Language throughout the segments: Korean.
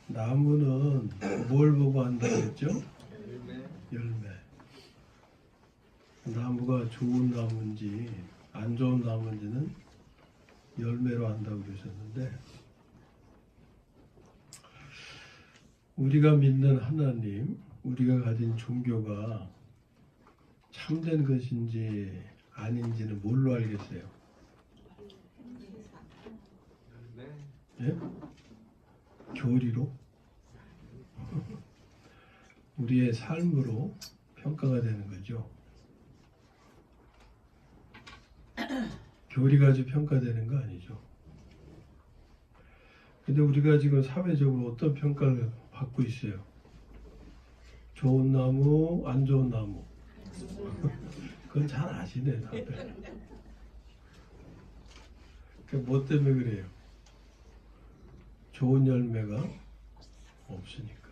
나무는 뭘 보고 한다고 했죠? 열매. 나무가 좋은 나무인지 안 좋은 나무인지는 열매로 한다고 그러셨는데, 우리가 믿는 하나님, 우리가 가진 종교가 참된 것인지 아닌지는 뭘로 알겠어요? 예? 교리로? 우리의 삶으로 평가가 되는 거죠. 교리 가지고 평가되는 거 아니죠. 근데 우리가 지금 사회적으로 어떤 평가를 받고 있어요? 좋은 나무, 안 좋은 나무. 그건 잘 아시네, 다들. 뭐 때문에 그래요? 좋은 열매가 없으니까.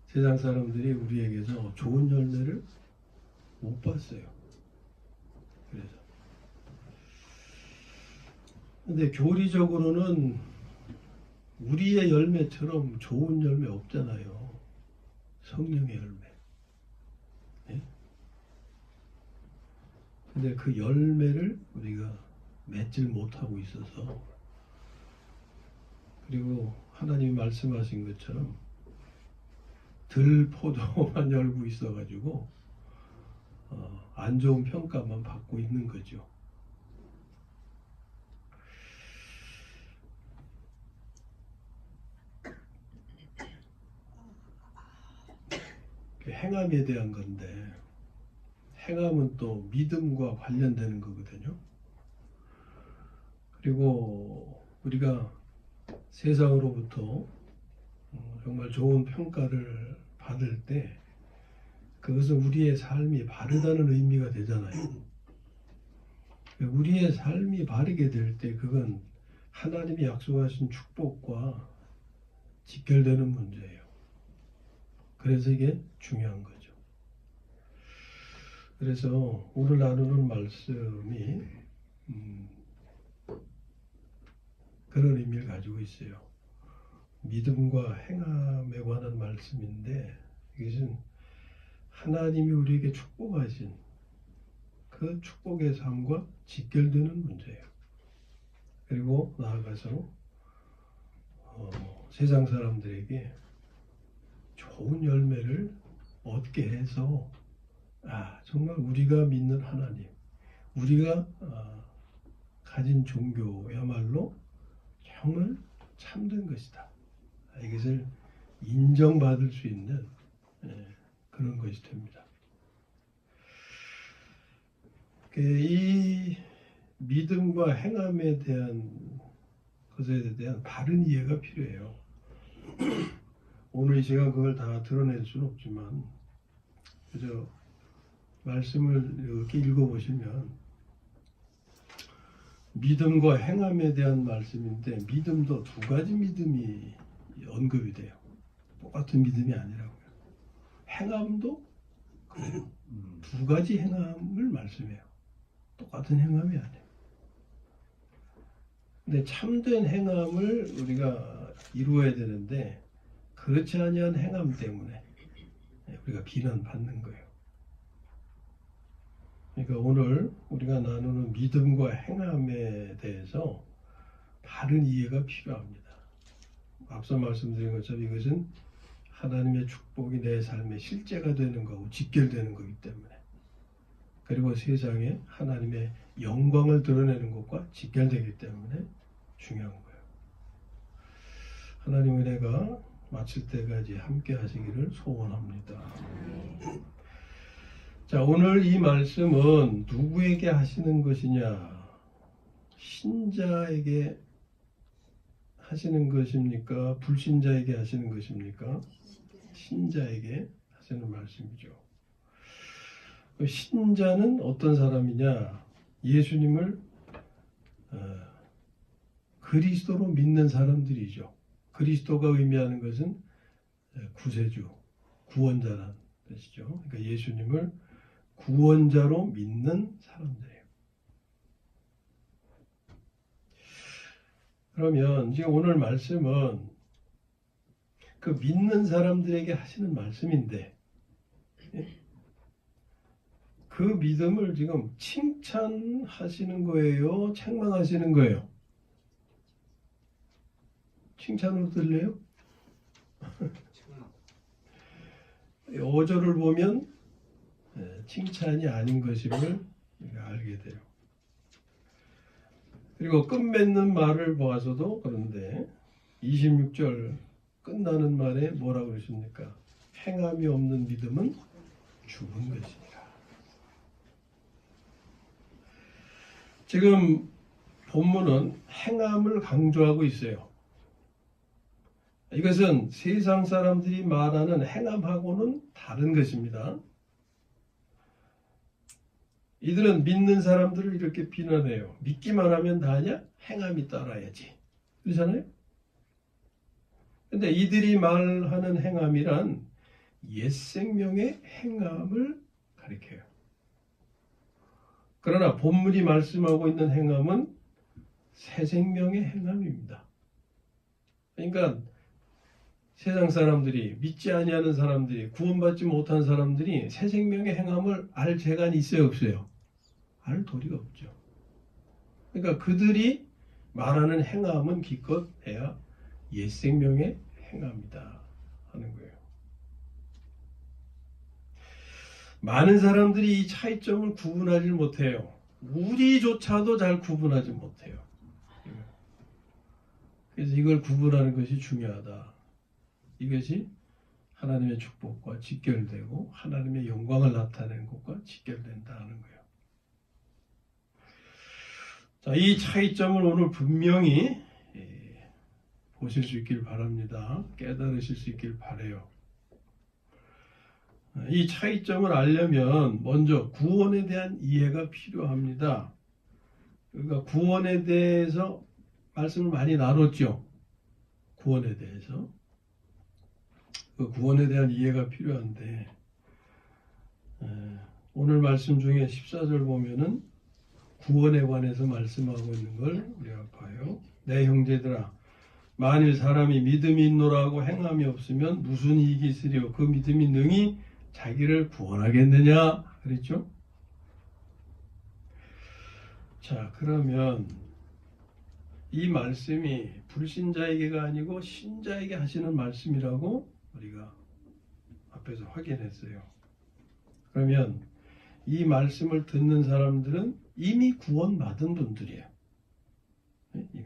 세상 사람들이 우리에게서 좋은 열매를 못 봤어요. 그래서. 근데 교리적으로는 우리의 열매처럼 좋은 열매 없잖아요. 성령의 열매. 네? 근데 그 열매를 우리가 맺질 못하고 있어서, 그리고 하나님이 말씀하신 것처럼 들포도만 열고 있어가지고 안 좋은 평가만 받고 있는 거죠. 행함에 대한 건데, 행함은 또 믿음과 관련되는 거거든요. 그리고 우리가 세상으로부터 정말 좋은 평가를 받을 때 그것은 우리의 삶이 바르다는 의미가 되잖아요. 우리의 삶이 바르게 될 때 그건 하나님이 약속하신 축복과 직결되는 문제예요. 그래서 이게 중요한 거죠. 그래서 오늘 나누는 말씀이 그런 의미를 가지고 있어요. 믿음과 행함에 관한 말씀인데, 이것은 하나님이 우리에게 축복하신 그 축복의 삶과 직결되는 문제예요. 그리고 나아가서 세상 사람들에게 좋은 열매를 얻게 해서, 정말 우리가 믿는 하나님, 우리가 가진 종교야말로 정말 참된 것이다, 이것을 인정받을 수 있는 그런 것이 됩니다. 이 믿음과 행함에 대한 것에 대한 바른 이해가 필요해요. 오늘 이 시간 그걸 다 드러낼 수는 없지만, 그저 말씀을 이렇게 읽어보시면 믿음과 행함에 대한 말씀인데, 믿음도 두 가지 믿음이 언급이 돼요. 똑같은 믿음이 아니라고요. 행함도 두 가지 행함을 말씀해요. 똑같은 행함이 아니에요. 근데 참된 행함을 우리가 이루어야 되는데, 그렇지 아니한 행함 때문에 우리가 비난받는 거예요. 그러니까 오늘 우리가 나누는 믿음과 행함에 대해서 바른 이해가 필요합니다. 앞서 말씀드린 것처럼 이것은 하나님의 축복이 내 삶의 실제가 되는 거고 직결되는 거기 때문에, 그리고 세상에 하나님의 영광을 드러내는 것과 직결되기 때문에 중요한 거예요. 하나님 은혜가 마칠 때까지 함께 하시기를 소원합니다. 자, 오늘 이 말씀은 누구에게 하시는 것이냐? 신자에게 하시는 것입니까? 불신자에게 하시는 것입니까? 신자에게 하시는 말씀이죠. 신자는 어떤 사람이냐? 예수님을 그리스도로 믿는 사람들이죠. 그리스도가 의미하는 것은 구세주, 구원자라는 뜻이죠. 그러니까 예수님을 구원자로 믿는 사람들이에요. 그러면 지금 오늘 말씀은 그 믿는 사람들에게 하시는 말씀인데 그 믿음을 지금 칭찬하시는 거예요? 책망하시는 거예요? 칭찬으로 들려요? 5절을 보면 칭찬이 아닌 것임을 알게 돼요. 그리고 끝맺는 말을 보아서도 그런데 26절 끝나는 말에 뭐라고 그러십니까? 행함이 없는 믿음은 죽은 것이니라. 지금 본문은 행함을 강조하고 있어요. 이것은 세상 사람들이 말하는 행함하고는 다른 것입니다. 이들은 믿는 사람들을 이렇게 비난해요. 믿기만 하면 다냐? 행함이 따라야지. 그렇잖아요? 근데 이들이 말하는 행함이란 옛 생명의 행함을 가리켜요. 그러나 본문이 말씀하고 있는 행함은 새 생명의 행함입니다. 그러니까 세상 사람들이, 믿지 아니하는 사람들이, 구원받지 못한 사람들이 새 생명의 행함을 알 재간이 있어요, 없어요? 알 도리가 없죠. 그러니까 그들이 말하는 행함은 기껏 해야 옛 생명의 행함이다 하는 거예요. 많은 사람들이 이 차이점을 구분하지 못해요. 우리조차도 잘 구분하지 못해요. 그래서 이걸 구분하는 것이 중요하다. 이것이 하나님의 축복과 직결되고 하나님의 영광을 나타내는 것과 직결된다는 거예요. 자, 이 차이점을 오늘 분명히 보실 수 있길 바랍니다. 깨달으실 수 있길 바라요. 이 차이점을 알려면 먼저 구원에 대한 이해가 필요합니다. 그러니까 구원에 대해서 말씀을 많이 나눴죠. 구원에 대해서. 그 구원에 대한 이해가 필요한데 오늘 말씀 중에 14절 보면은 구원에 관해서 말씀하고 있는 걸 우리가 봐요. 내 형제들아 만일 사람이 믿음이 있노라고 행함이 없으면 무슨 이익이 있으리요 그 믿음이 능히 자기를 구원하겠느냐 그랬죠? 자, 그러면 이 말씀이 불신자에게가 아니고 신자에게 하시는 말씀이라고 우리가 앞에서 확인했어요. 그러면 이 말씀을 듣는 사람들은 이미 구원받은 분들이에요. 이미.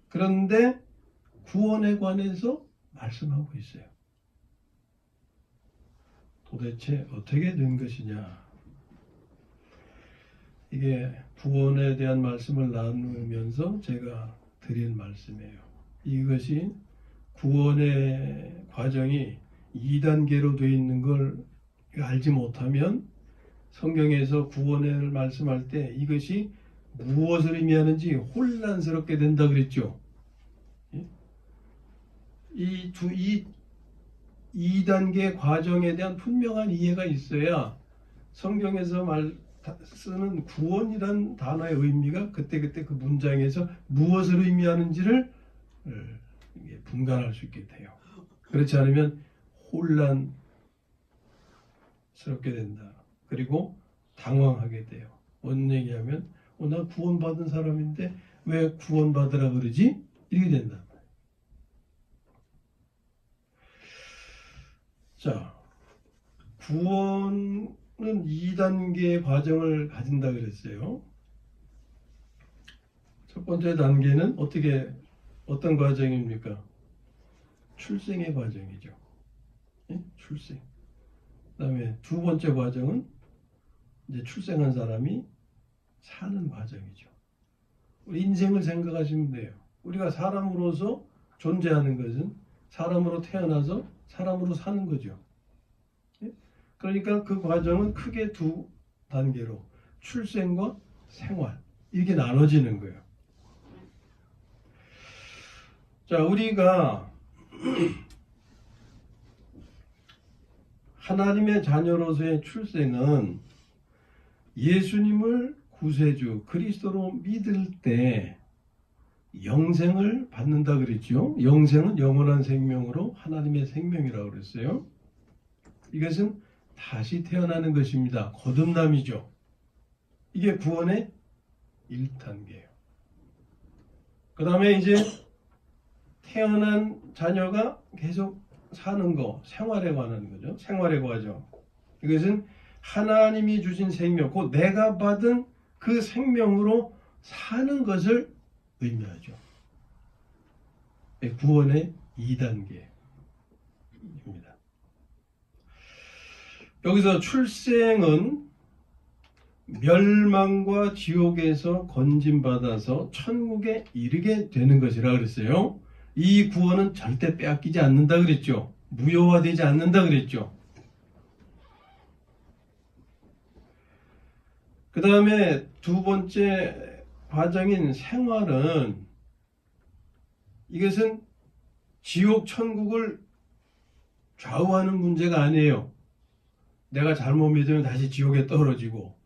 그런데 구원에 관해서 말씀하고 있어요. 도대체 어떻게 된 것이냐? 이게 구원에 대한 말씀을 나누면서 제가 드린 말씀이에요. 이것이 구원의 과정이 2단계로 되어 있는 걸 알지 못하면 성경에서 구원을 말씀할 때 이것이 무엇을 의미하는지 혼란스럽게 된다 그랬죠. 이 2단계 과정에 대한 분명한 이해가 있어야 성경에서 쓰는 구원이란 단어의 의미가 그때그때 그 문장에서 무엇을 의미하는지를 분간할 수 있게 돼요. 그렇지 않으면 혼란스럽게 된다. 그리고 당황하게 돼요. 뭔 얘기하면 나 구원받은 사람인데 왜 구원받으라 그러지? 이렇게 된다. 자, 구원은 2단계의 과정을 가진다 그랬어요. 첫 번째 단계는 어떤 과정입니까? 출생의 과정이죠. 출생. 그 다음에 두 번째 과정은 이제 출생한 사람이 사는 과정이죠. 우리 인생을 생각하시면 돼요. 우리가 사람으로서 존재하는 것은 사람으로 태어나서 사람으로 사는 거죠. 그러니까 그 과정은 크게 두 단계로 출생과 생활 이렇게 나눠지는 거예요. 자, 우리가 하나님의 자녀로서의 출생은 예수님을 구세주 그리스도로 믿을 때 영생을 받는다 그랬죠. 영생은 영원한 생명으로 하나님의 생명이라고 그랬어요. 이것은 다시 태어나는 것입니다. 거듭남이죠. 이게 구원의 1단계예요. 그 다음에 이제 태어난 자녀가 계속 사는 거, 생활에 관한 거죠. 생활의 과정. 이것은 하나님이 주신 생명, 곧 내가 받은 그 생명으로 사는 것을 의미하죠. 구원의 2단계입니다. 여기서 출생은 멸망과 지옥에서 건짐받아서 천국에 이르게 되는 것이라 그랬어요. 이 구원은 절대 빼앗기지 않는다 그랬죠. 무효화되지 않는다 그랬죠. 그 다음에 두 번째 과정인 생활은, 이것은 지옥 천국을 좌우하는 문제가 아니에요. 내가 잘못 믿으면 다시 지옥에 떨어지고,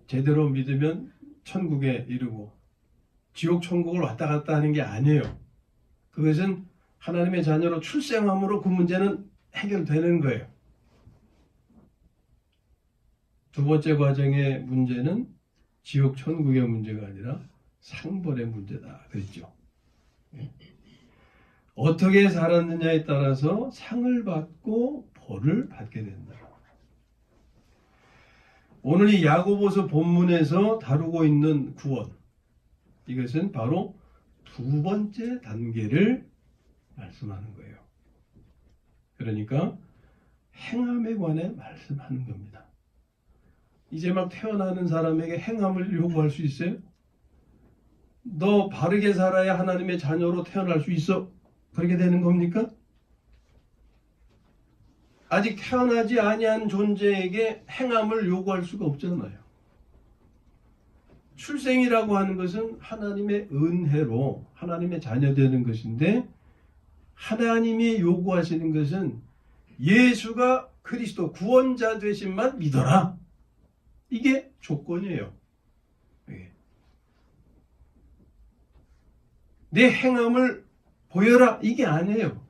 제대로 믿으면 천국에 이르고, 지옥 천국을 왔다 갔다 하는 게 아니에요. 그것은 하나님의 자녀로 출생함으로 그 문제는 해결되는 거예요. 두 번째 과정의 문제는 지옥 천국의 문제가 아니라 상벌의 문제다 그랬죠. 어떻게 살았느냐에 따라서 상을 받고 벌을 받게 된다. 오늘 이 야고보서 본문에서 다루고 있는 구원, 이것은 바로 두 번째 단계를 말씀하는 거예요. 그러니까 행함에 관해 말씀하는 겁니다. 이제 막 태어나는 사람에게 행함을 요구할 수 있어요? 너 바르게 살아야 하나님의 자녀로 태어날 수 있어? 그렇게 되는 겁니까? 아직 태어나지 아니한 존재에게 행함을 요구할 수가 없잖아요. 출생이라고 하는 것은 하나님의 은혜로 하나님의 자녀 되는 것인데, 하나님이 요구하시는 것은 예수가 그리스도 구원자 되심만 믿어라. 이게 조건이에요. 내 행함을 보여라. 이게 아니에요.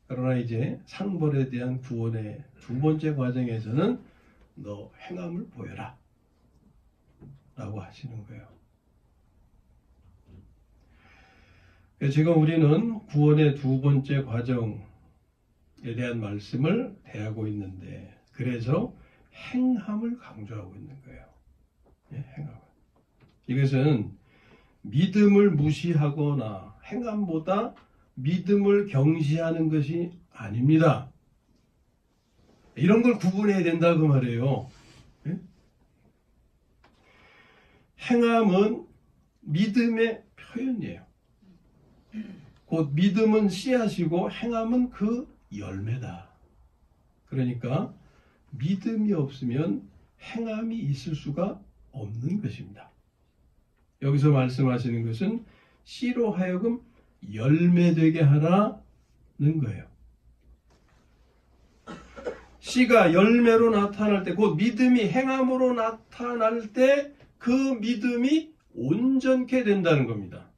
그러나 이제 상벌에 대한 구원의 두 번째 과정에서는 너 행함을 보여라 라고 하시는 거예요. 지금 우리는 구원의 두 번째 과정에 대한 말씀을 대하고 있는데, 그래서 행함을 강조하고 있는 거예요. 행함을. 이것은 믿음을 무시하거나 행함보다 믿음을 경시하는 것이 아닙니다. 이런 걸 구분해야 된다 그 말이에요. 행함은 믿음의 표현이에요. 곧 믿음은 씨앗이고 행함은 그 열매다. 그러니까 믿음이 없으면 행함이 있을 수가 없는 것입니다. 여기서 말씀하시는 것은 씨로 하여금 열매되게 하라는 거예요. 씨가 열매로 나타날 때, 곧 믿음이 행함으로 나타날 때 그 믿음이 온전케 된다는 겁니다.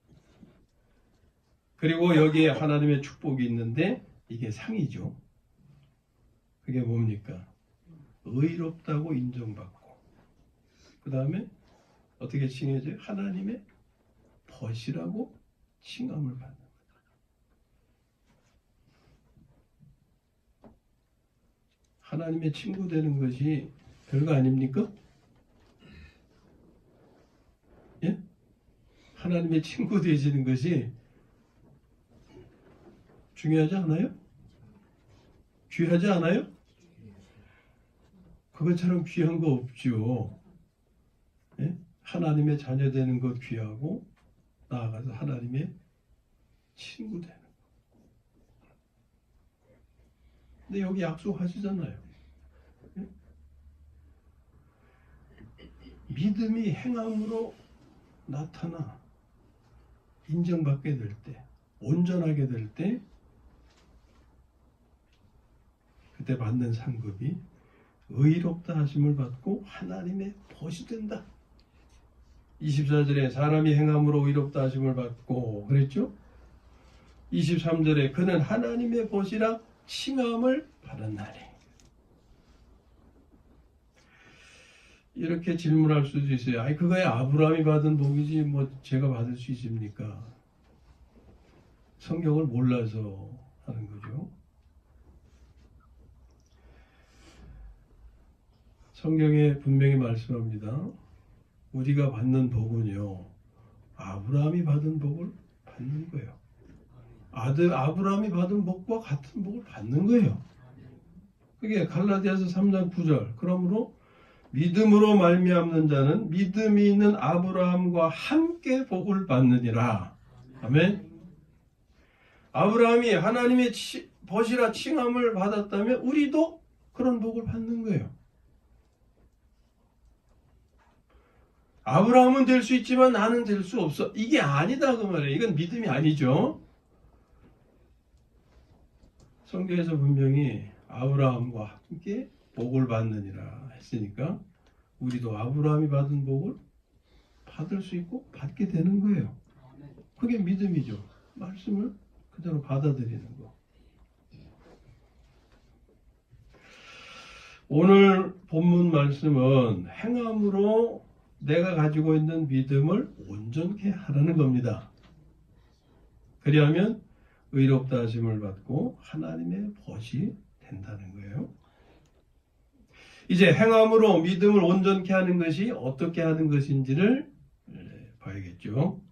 그리고 여기에 하나님의 축복이 있는데, 이게 상이죠. 그게 뭡니까? 의롭다고 인정받고, 그 다음에 어떻게 칭해져요? 하나님의 벗이라고 칭함을 받는 거예요. 하나님의 친구 되는 것이 별거 아닙니까? 예? 하나님의 친구 되시는 것이 중요하지 않아요? 귀하지 않아요? 그것처럼 귀한 거 없죠. 예? 하나님의 자녀 되는 것 귀하고, 나아가서 하나님의 친구 되는 것. 근데 여기 약속하시잖아요. 예? 믿음이 행함으로 나타나 인정받게 될 때, 온전하게 될 때, 그때 받는 상급이 의롭다 하심을 받고 하나님의 벗이 된다. 24절에 사람이 행함으로 의롭다 하심을 받고 그랬죠? 23절에 그는 하나님의 벗이라 칭함을 받았나니. 이렇게 질문할 수도 있어요. 아니 그거야 아브라함이 받은 복이지 뭐 제가 받을 수 있습니까? 성경을 몰라서 하는 거죠. 성경에 분명히 말씀합니다. 우리가 받는 복은요, 아브라함이 받은 복을 받는 거예요. 아브라함이 받은 복과 같은 복을 받는 거예요. 그게 갈라디아서 3장 9절. 그러므로 믿음으로 말미암는 자는 믿음이 있는 아브라함과 함께 복을 받느니라. 아멘. 아브라함이 하나님의 벗이라 칭함을 받았다면 우리도 그런 복을 받는 거예요. 아브라함은 될 수 있지만 나는 될 수 없어. 이게 아니다 그 말이에요. 이건 믿음이 아니죠. 성경에서 분명히 아브라함과 함께 복을 받느니라 했으니까 우리도 아브라함이 받은 복을 받을 수 있고 받게 되는 거예요. 그게 믿음이죠. 말씀을 그대로 받아들이는 거. 오늘 본문 말씀은 행함으로 내가 가지고 있는 믿음을 온전케 하라는 겁니다. 그리하면 의롭다 하심을 받고 하나님의 벗이 된다는 거예요. 이제 행함으로 믿음을 온전케 하는 것이 어떻게 하는 것인지를 봐야겠죠.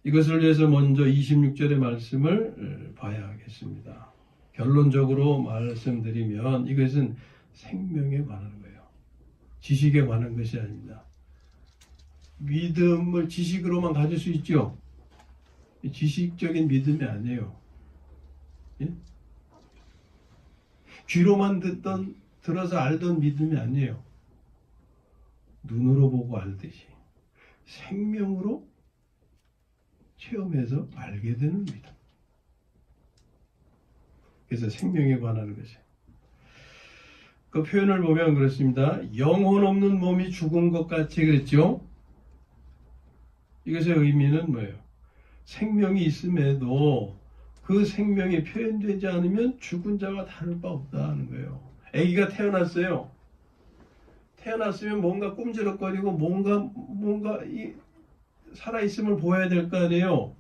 이것을 위해서 먼저 26절의 말씀을 봐야 하겠습니다. 결론적으로 말씀드리면 이것은 생명에 관한 거예요. 지식에 관한 것이 아닙니다. 믿음을 지식으로만 가질 수 있죠. 지식적인 믿음이 아니에요. 예? 귀로만 들어서 알던 믿음이 아니에요. 눈으로 보고 알듯이 생명으로 체험해서 알게 되는 믿음. 그래서 생명에 관한 것이에요. 그 표현을 보면 그렇습니다. 영혼 없는 몸이 죽은 것 같이 그랬죠. 이것의 의미는 뭐예요? 생명이 있음에도 그 생명이 표현되지 않으면 죽은 자와 다를 바 없다는 거예요. 아기가 태어났어요. 태어났으면 뭔가 꿈지럭거리고 뭔가 살아있음을 보여야 될 거 아니에요.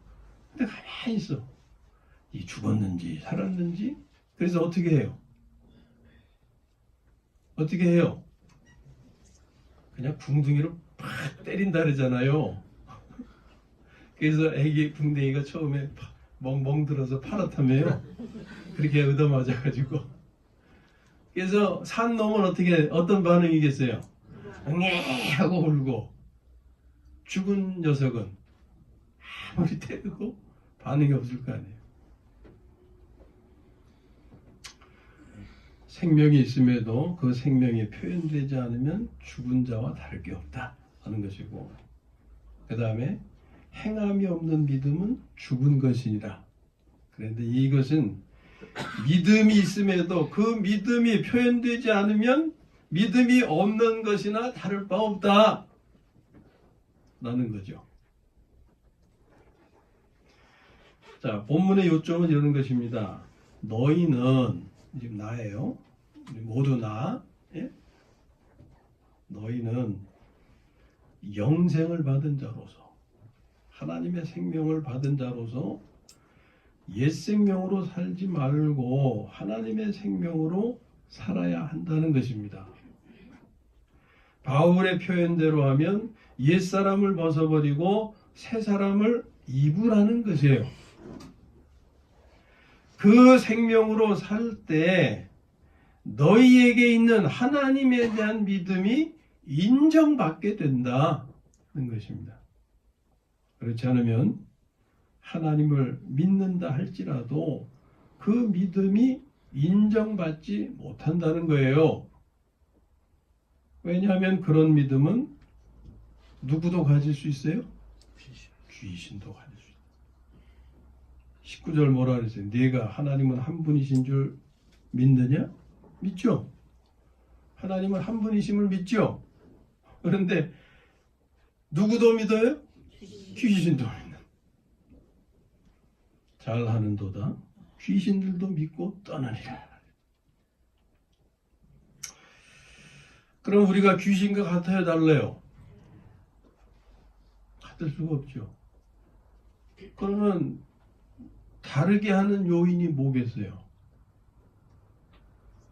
근데 가만히 있어. 이 죽었는지 살았는지. 그래서 어떻게 해요? 어떻게 해요? 그냥 궁둥이로 팍 때린다 그러잖아요. 그래서 애기 궁둥이가 처음에 멍멍 들어서 파랗다며요. 그렇게 얻어맞아가지고. 그래서 산 놈은 어떤 반응이겠어요? 응애 하고 울고, 죽은 녀석은 아무리 때리고 반응이 없을 거 아니에요. 생명이 있음에도 그 생명이 표현되지 않으면 죽은 자와 다를 게 없다 하는 것이고, 그 다음에 행함이 없는 믿음은 죽은 것이니라. 그런데 이것은 믿음이 있음에도 그 믿음이 표현되지 않으면 믿음이 없는 것이나 다를 바 없다 라는 거죠. 자, 본문의 요점은 이런 것입니다. 너희는, 지금 나예요. 모두 나. 예? 너희는 영생을 받은 자로서, 하나님의 생명을 받은 자로서 옛 생명으로 살지 말고 하나님의 생명으로 살아야 한다는 것입니다. 바울의 표현대로 하면 옛 사람을 벗어버리고 새 사람을 입으라는 것이에요. 그 생명으로 살 때 너희에게 있는 하나님에 대한 믿음이 인정받게 된다는 것입니다. 그렇지 않으면 하나님을 믿는다 할지라도 그 믿음이 인정받지 못한다는 거예요. 왜냐하면 그런 믿음은 누구도 가질 수 있어요? 귀신도 가질 수 있어요. 19절 뭐라 그랬어요? 네가 하나님은 한 분이신 줄 믿느냐? 믿죠? 하나님은 한 분이심을 믿죠? 그런데 누구도 믿어요? 귀신도 믿는. 잘하는도다 귀신들도 믿고 떠나니라. 그럼 우리가 귀신과 같아야 달래요? 같을 수가 없죠. 그러면 다르게 하는 요인이 뭐겠어요?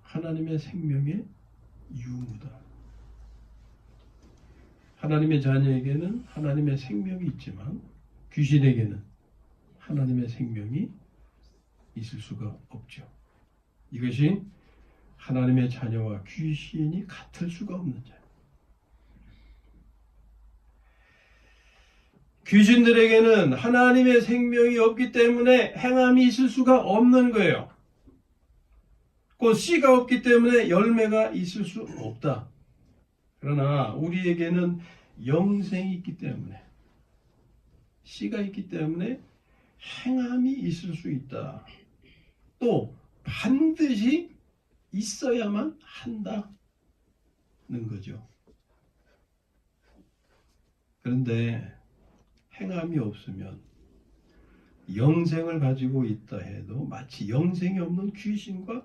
하나님의 생명의 유무다. 하나님의 자녀에게는 하나님의 생명이 있지만 귀신에게는 하나님의 생명이 있을 수가 없죠. 이것이 하나님의 자녀와 귀신이 같을 수가 없는 자. 귀신들에게는 하나님의 생명이 없기 때문에 행함이 있을 수가 없는 거예요. 그 씨가 없기 때문에 열매가 있을 수 없다. 그러나 우리에게는 영생이 있기 때문에, 씨가 있기 때문에 행함이 있을 수 있다. 또 반드시 있어야만 한다는 거죠. 그런데 행함이 없으면 영생을 가지고 있다 해도 마치 영생이 없는 귀신과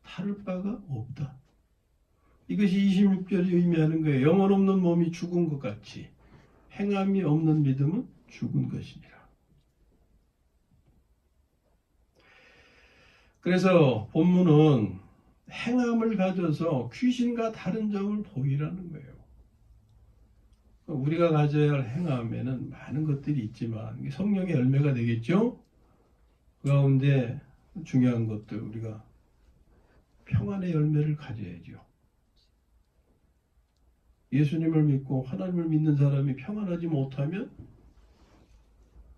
다를 바가 없다. 이것이 26절이 의미하는 거예요. 영혼 없는 몸이 죽은 것 같이 행함이 없는 믿음은 죽은 것이니라. 그래서 본문은 행함을 가져서 귀신과 다른 점을 보이라는 거예요. 우리가 가져야 할 행함에는 많은 것들이 있지만 성령의 열매가 되겠죠. 그 가운데 중요한 것들, 우리가 평안의 열매를 가져야죠. 예수님을 믿고 하나님을 믿는 사람이 평안하지 못하면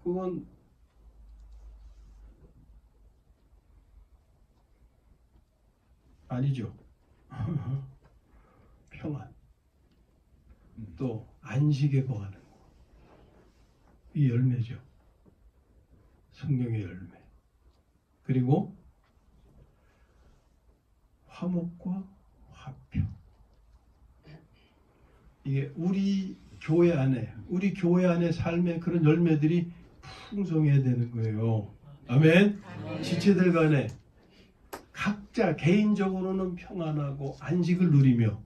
그건 아니죠. 평안, 또 안식에 거하는 거, 이 열매죠. 성령의 열매. 그리고 화목과 화평. 이게 우리 교회 안에 삶의 그런 열매들이 풍성해야 되는 거예요. 아멘. 지체들 간에 각자 개인적으로는 평안하고 안식을 누리며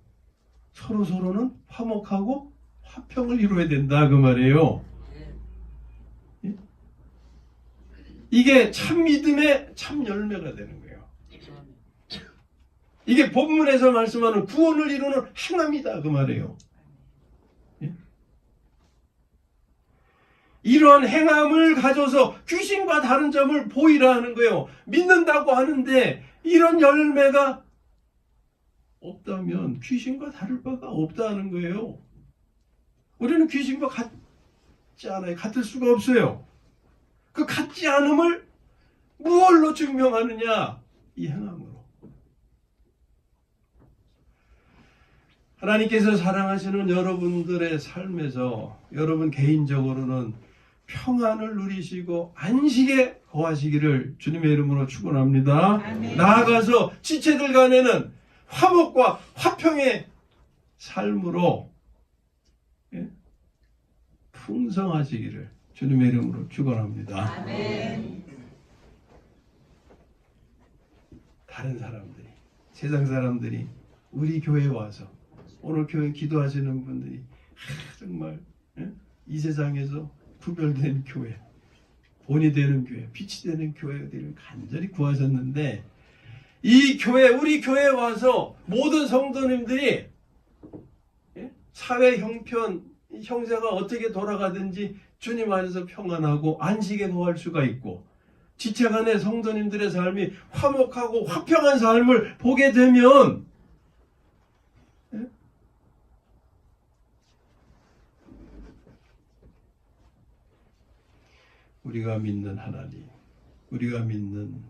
서로는 화목하고 화평을 이루어야 된다 그 말이에요. 이게 참 믿음의 참 열매가 되는 거예요. 이게 본문에서 말씀하는 구원을 이루는 행함이다 그 말이에요. 이러한 행함을 가져서 귀신과 다른 점을 보이라 하는 거예요. 믿는다고 하는데 이런 열매가 없다면 귀신과 다를 바가 없다는 거예요. 우리는 귀신과 같지 않아요. 같을 수가 없어요. 그 같지 않음을 무엇로 증명하느냐? 이 행함으로. 하나님께서 사랑하시는 여러분들의 삶에서 여러분 개인적으로는 평안을 누리시고 안식에 거하시기를 주님의 이름으로 축원합니다. 아멘. 나아가서 지체들 간에는 화목과 화평의 삶으로 풍성하시기를 주님의 이름으로 축원합니다. 아멘. 다른 사람들이, 세상 사람들이 우리 교회에 와서 오늘 교회 기도하시는 분들이 정말 이 세상에서 구별된 교회, 본이 되는 교회, 빛이 되는 교회들을 간절히 구하셨는데 이 교회, 우리 교회에 와서 모든 성도님들이 사회 형편, 형세가 어떻게 돌아가든지 주님 안에서 평안하고 안식에 거할 수가 있고 지체 간의 성도님들의 삶이 화목하고 화평한 삶을 보게 되면 우리가 믿는 하나님, 우리가 믿는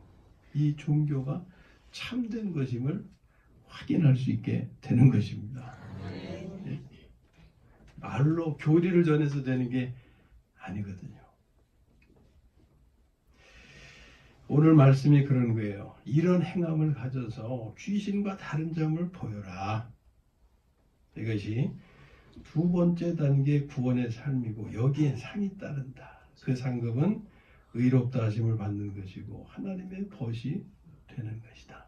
이 종교가 참된 것임을 확인할 수 있게 되는 것입니다. 말로 교리를 전해서 되는 게 아니거든요. 오늘 말씀이 그런 거예요. 이런 행함을 가져서 귀신과 다른 점을 보여라. 이것이 두 번째 단계 구원의 삶이고 여기에 상이 따른다. 그 상급은 의롭다 하심을 받는 것이고 하나님의 벗이 되는 것이다.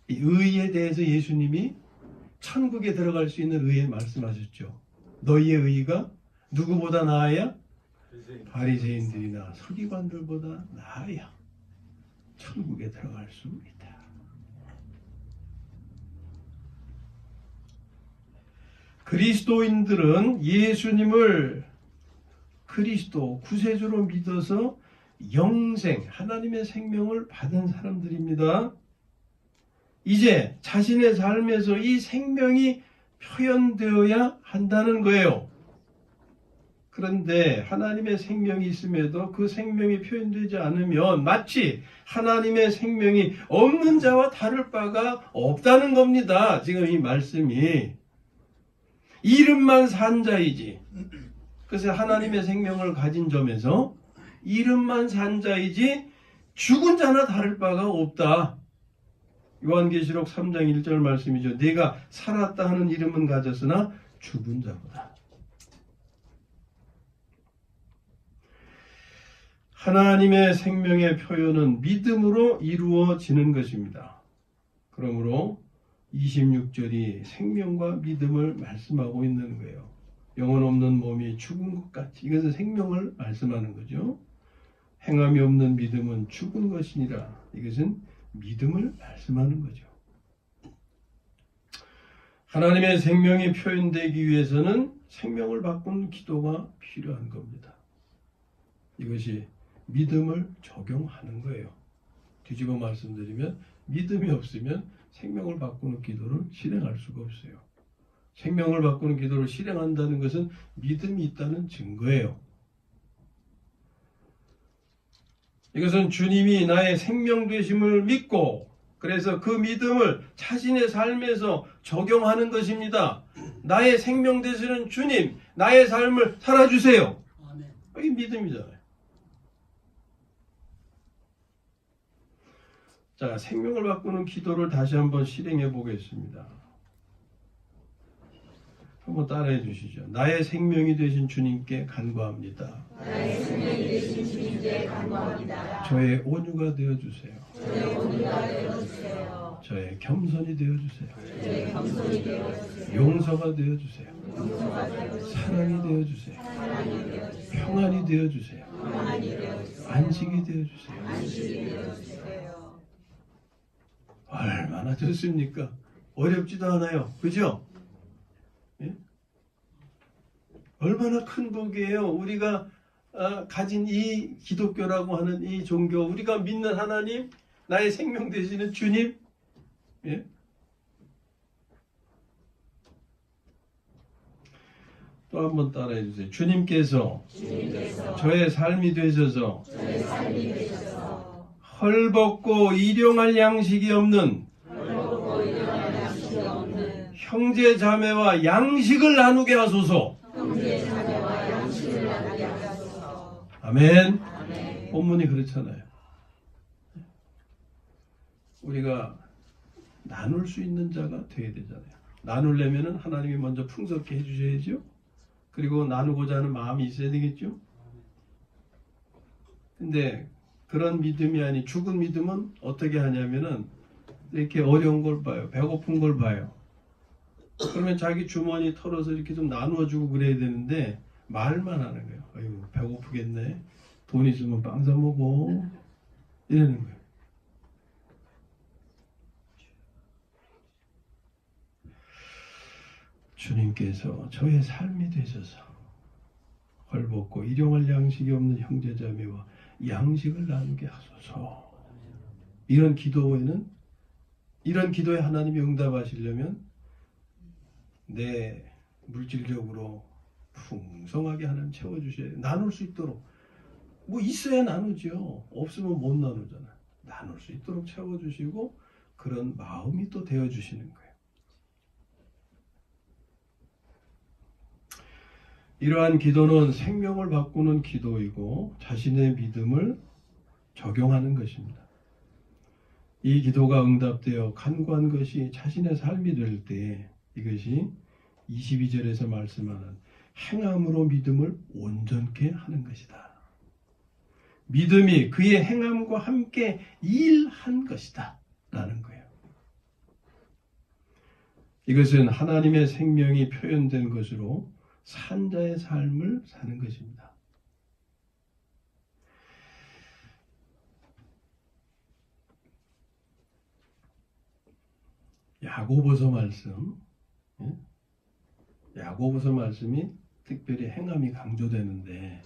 이 의에 대해서 예수님이 천국에 들어갈 수 있는 의에 말씀하셨죠. 너희의 의가 누구보다 나아야? 바리새인들이나 서기관들보다 나아야 천국에 들어갈 수 있다. 그리스도인들은 예수님을 그리스도 구세주로 믿어서 영생, 하나님의 생명을 받은 사람들입니다. 이제 자신의 삶에서 이 생명이 표현되어야 한다는 거예요. 그런데 하나님의 생명이 있음에도 그 생명이 표현되지 않으면 마치 하나님의 생명이 없는 자와 다를 바가 없다는 겁니다. 지금 이 말씀이 이름만 산 자이지. 그래서 하나님의 생명을 가진 점에서 이름만 산 자이지 죽은 자나 다를 바가 없다. 요한계시록 3장 1절 말씀이죠. 네가 살았다 하는 이름은 가졌으나 죽은 자보다. 하나님의 생명의 표현은 믿음으로 이루어지는 것입니다. 그러므로 26절이 생명과 믿음을 말씀하고 있는 거예요. 영혼 없는 몸이 죽은 것 같이. 이것은 생명을 말씀하는 거죠. 행함이 없는 믿음은 죽은 것이니라. 이것은 믿음을 말씀하는 거죠. 하나님의 생명이 표현되기 위해서는 생명을 바꾸는 기도가 필요한 겁니다. 이것이 믿음을 적용하는 거예요. 뒤집어 말씀드리면 믿음이 없으면 생명을 바꾸는 기도를 실행할 수가 없어요. 생명을 바꾸는 기도를 실행한다는 것은 믿음이 있다는 증거예요. 이것은 주님이 나의 생명 되심을 믿고 그래서 그 믿음을 자신의 삶에서 적용하는 것입니다. 나의 생명 되시는 주님, 나의 삶을 살아주세요. 이게 믿음이잖아요. 자, 생명을 바꾸는 기도를 다시 한번 실행해 보겠습니다. 한번 따라해 주시죠. 나의 생명이 되신 주님께 간구합니다. 나의 생명이 되신 주님께 간구합니다. 저의 온유가 되어주세요. 저의 온유가 되어주세요. 저의 겸손이 되어주세요. 저의 겸손이 되어주세요. 용서가 되어주세요. 용서가 되어주세요. 사랑이 되어주세요. 사랑이 되어주세요. 평안이 되어주세요. 평안이 되어주세요. 안식이 되어주세요. 안식이 되어주세요. 얼마나 좋습니까? 어렵지도 않아요. 그죠? 예? 얼마나 큰 복이에요. 우리가 가진 이 기독교라고 하는 이 종교, 우리가 믿는 하나님, 나의 생명 되시는 주님. 예? 또 한 번 따라해 주세요. 주님께서 저의 삶이 되셔서 헐벗고 일용할 양식이 없는 형제 자매와 양식을 나누게 하소서. 아멘. 본문이 그렇잖아요. 우리가 나눌 수 있는 자가 되어야 되잖아요. 나누려면 하나님이 먼저 풍성케 해주셔야죠. 그리고 나누고자 하는 마음이 있어야 되겠죠. 근데 그런 믿음이 아닌 죽은 믿음은 어떻게 하냐면은 이렇게 어려운 걸 봐요. 배고픈 걸 봐요. 그러면 자기 주머니 털어서 이렇게 좀 나누어주고 그래야 되는데 말만 하는 거예요. 아이고 배고프겠네. 돈 있으면 빵 사 먹어. 이러는 거예요. 주님께서 저의 삶이 되셔서 헐벗고 일용할 양식이 없는 형제자매와 양식을 나누게 하소서. 이런 기도에 하나님이 응답하시려면 내 물질적으로 풍성하게 하나님 채워주셔야 돼요. 나눌 수 있도록. 뭐 있어야 나누죠. 없으면 못 나누잖아요. 나눌 수 있도록 채워주시고 그런 마음이 또 되어주시는 거예요. 이러한 기도는 생명을 바꾸는 기도이고 자신의 믿음을 적용하는 것입니다. 이 기도가 응답되어 간구한 것이 자신의 삶이 될 때 이것이 22절에서 말씀하는 행함으로 믿음을 온전케 하는 것이다. 믿음이 그의 행함과 함께 일한 것이다 라는 거예요. 이것은 하나님의 생명이 표현된 것으로 산자의 삶을 사는 것입니다. 야고보서 말씀, 야고보서 말씀이 특별히 행함이 강조되는데,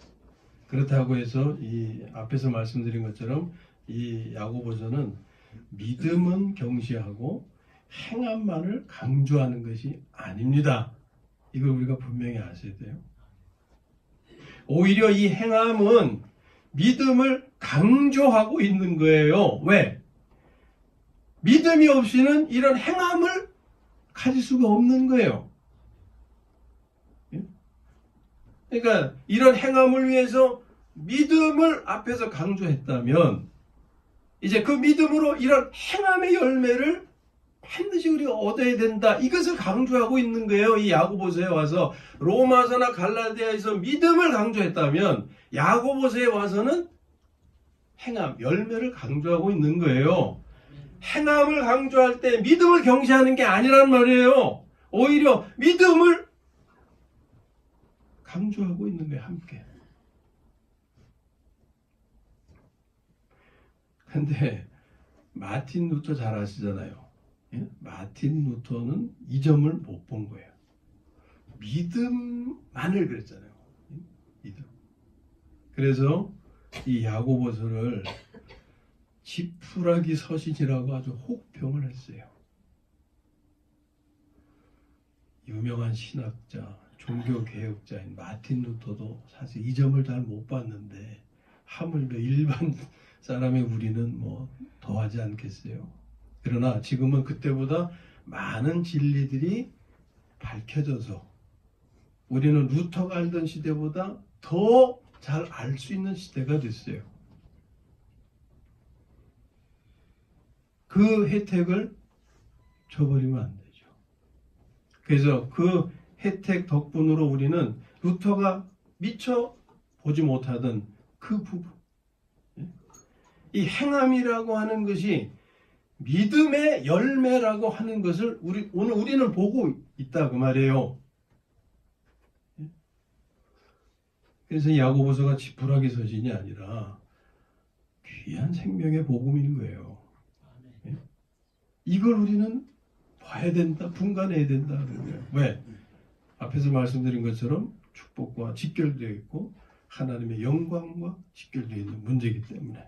그렇다고 해서 이 앞에서 말씀드린 것처럼 이 야고보서는 믿음은 경시하고 행함만을 강조하는 것이 아닙니다. 이걸 우리가 분명히 아셔야 돼요. 오히려 이 행함은 믿음을 강조하고 있는 거예요. 왜? 믿음이 없이는 이런 행함을 가질 수가 없는 거예요. 그러니까 이런 행함을 위해서 믿음을 앞에서 강조했다면 이제 그 믿음으로 이런 행함의 열매를 반드시 우리가 얻어야 된다. 이것을 강조하고 있는 거예요. 이 야고보서에 와서 로마서나 갈라디아에서 믿음을 강조했다면 야고보서에 와서는 행함, 열매를 강조하고 있는 거예요. 행함을 강조할 때 믿음을 경시하는 게 아니란 말이에요. 오히려 믿음을 강조하고 있는 거예요. 함께. 근데 마틴 루터 잘 아시잖아요. 예? 마틴 루터는 이 점을 못 본 거예요. 믿음만을 그랬잖아요. 믿음. 그래서 이 야고보서를 지푸라기 서신이라고 아주 혹평을 했어요. 유명한 신학자, 종교개혁자인 마틴 루터도 사실 이 점을 잘 못 봤는데 하물며 일반 사람의 우리는 뭐 더하지 않겠어요. 그러나 지금은 그때보다 많은 진리들이 밝혀져서 우리는 루터가 알던 시대보다 더 잘 알 수 있는 시대가 됐어요. 그 혜택을 줘버리면 안 되죠. 그래서 그 혜택 덕분으로 우리는 루터가 미처 보지 못하던 그 부분, 이 행함이라고 하는 것이 믿음의 열매라고 하는 것을 오늘 우리는 보고 있다 그 말이에요. 그래서 야고보서가 지푸라기 서신이 아니라 귀한 생명의 복음인 거예요. 이걸 우리는 봐야 된다, 분간해야 된다 하는 거예요. 왜? 앞에서 말씀드린 것처럼 축복과 직결되어 있고 하나님의 영광과 직결되어 있는 문제이기 때문에.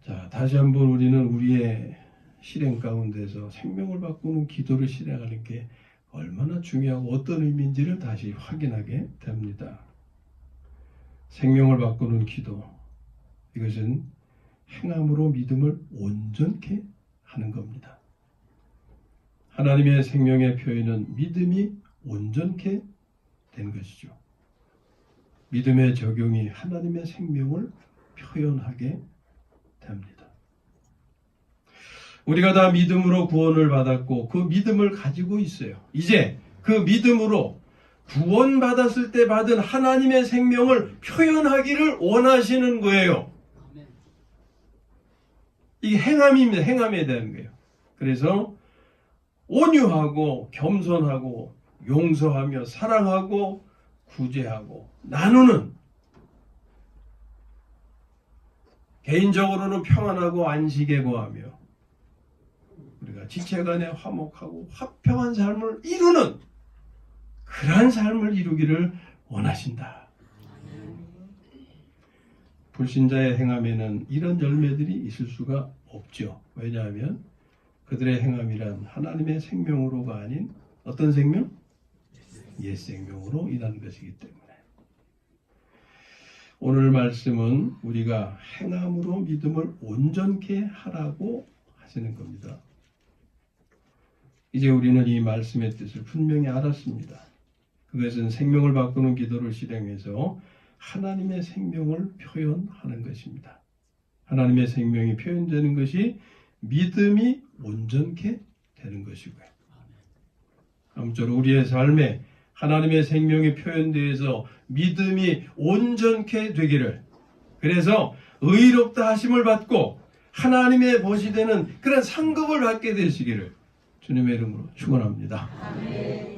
자, 다시 한번 우리는 우리의 실행 가운데서 생명을 바꾸는 기도를 실행하는 게 얼마나 중요하고 어떤 의미인지를 다시 확인하게 됩니다. 생명을 바꾸는 기도, 이것은 행함으로 믿음을 온전케 하는 겁니다. 하나님의 생명의 표현은 믿음이 온전케 된 것이죠. 믿음의 적용이 하나님의 생명을 표현하게 됩니다. 우리가 다 믿음으로 구원을 받았고 그 믿음을 가지고 있어요. 이제 그 믿음으로 구원받았을 때 받은 하나님의 생명을 표현하기를 원하시는 거예요. 이게 행함입니다. 행함에 대한 거예요. 그래서 온유하고 겸손하고 용서하며 사랑하고 구제하고 나누는, 개인적으로는 평안하고 안식에 거하며 우리가 지체간에 화목하고 화평한 삶을 이루는 그러한 삶을 이루기를 원하신다. 불신자의 행함에는 이런 열매들이 있을 수가 없죠. 왜냐하면 그들의 행함이란 하나님의 생명으로가 아닌 어떤 생명? 옛 생명으로 인한 것이기 때문에. 오늘 말씀은 우리가 행함으로 믿음을 온전케 하라고 하시는 겁니다. 이제 우리는 이 말씀의 뜻을 분명히 알았습니다. 그것은 생명을 바꾸는 기도를 실행해서 하나님의 생명을 표현하는 것입니다. 하나님의 생명이 표현되는 것이 믿음이 온전케 되는 것이고요. 아무쪼록 우리의 삶에 하나님의 생명이 표현되어서 믿음이 온전케 되기를, 그래서 의롭다 하심을 받고 하나님의 보시되는 그런 상급을 받게 되시기를 주님의 이름으로 축원합니다. 아멘.